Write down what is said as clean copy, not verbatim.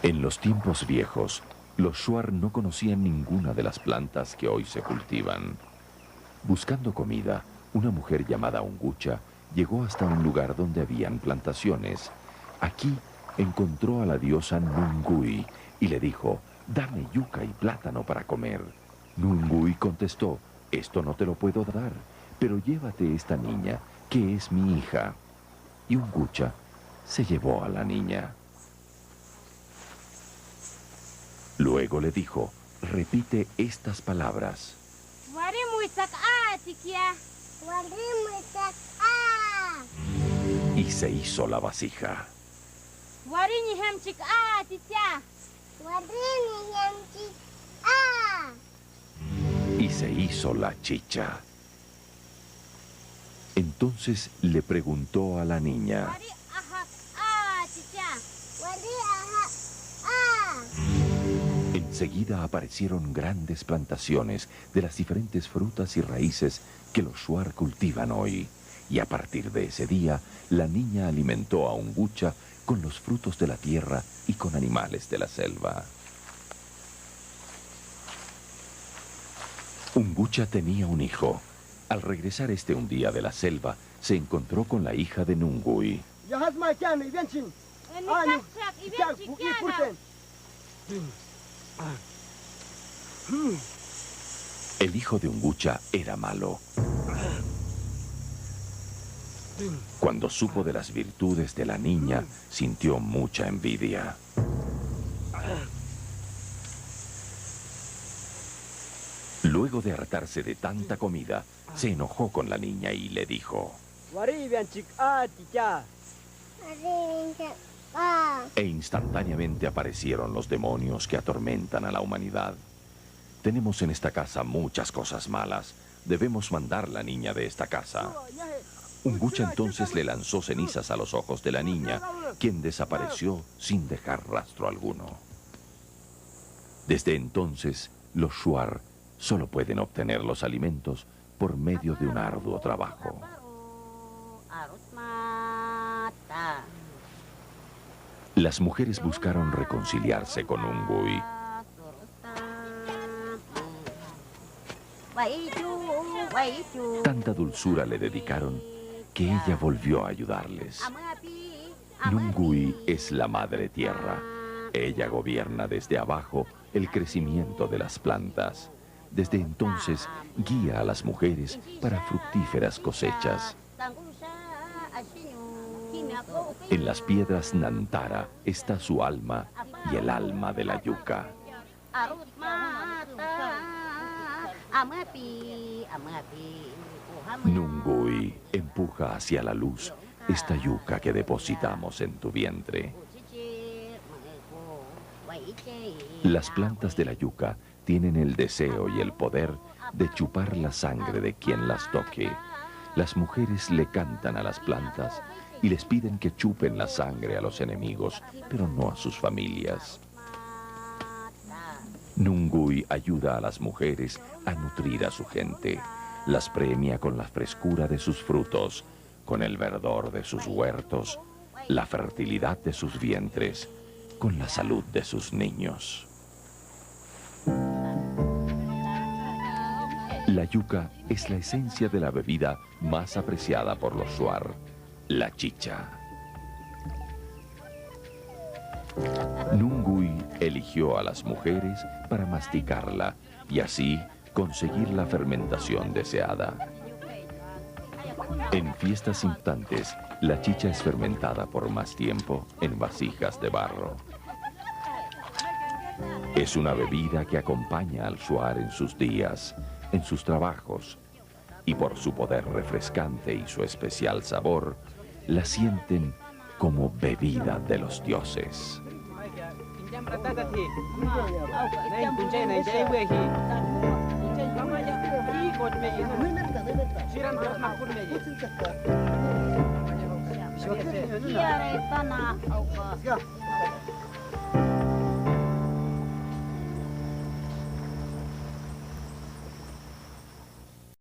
En los tiempos viejos, los shuar no conocían ninguna de las plantas que hoy se cultivan. Buscando comida, una mujer llamada Ungucha llegó hasta un lugar donde habían plantaciones. Aquí encontró a la diosa Nungui y le dijo: «Dame yuca y plátano para comer». Nungui contestó: «Esto no te lo puedo dar, pero llévate esta niña, que es mi hija». Y Ungucha se llevó a la niña. Luego le dijo: «Repite estas palabras». Y se hizo la vasija. Y se hizo la chicha. Entonces le preguntó a la niña: enseguida aparecieron grandes plantaciones de las diferentes frutas y raíces que los shuar cultivan hoy. Y a partir de ese día, la niña alimentó a Ungucha con los frutos de la tierra y con animales de la selva. Ungucha tenía un hijo. Al regresar un día de la selva, se encontró con la hija de Nungui. El hijo de Ungucha era malo. Cuando supo de las virtudes de la niña, sintió mucha envidia. Luego de hartarse de tanta comida, se enojó con la niña y le dijo: e instantáneamente aparecieron los demonios que atormentan a la humanidad. Tenemos en esta casa muchas cosas malas. Debemos mandar la niña de esta casa. Ungucha entonces le lanzó cenizas a los ojos de la niña, quien desapareció sin dejar rastro alguno. Desde entonces, los shuar solo pueden obtener los alimentos por medio de un arduo trabajo. Las mujeres buscaron reconciliarse con Nungui. Tanta dulzura le dedicaron que ella volvió a ayudarles. Nungui es la madre tierra. Ella gobierna desde abajo el crecimiento de las plantas. Desde entonces guía a las mujeres para fructíferas cosechas. En las piedras Nantara está su alma y el alma de la yuca. Nungui empuja hacia la luz esta yuca que depositamos en tu vientre. Las plantas de la yuca tienen el deseo y el poder de chupar la sangre de quien las toque. Las mujeres le cantan a las plantas y les piden que chupen la sangre a los enemigos, pero no a sus familias. Nungui ayuda a las mujeres a nutrir a su gente. Las premia con la frescura de sus frutos, con el verdor de sus huertos, la fertilidad de sus vientres, con la salud de sus niños. La yuca es la esencia de la bebida más apreciada por los shuar, la chicha. Nungui eligió a las mujeres para masticarla y así conseguir la fermentación deseada. En fiestas importantes, la chicha es fermentada por más tiempo en vasijas de barro. Es una bebida que acompaña al shuar en sus días, en sus trabajos, y por su poder refrescante y su especial sabor, la sienten como bebida de los dioses.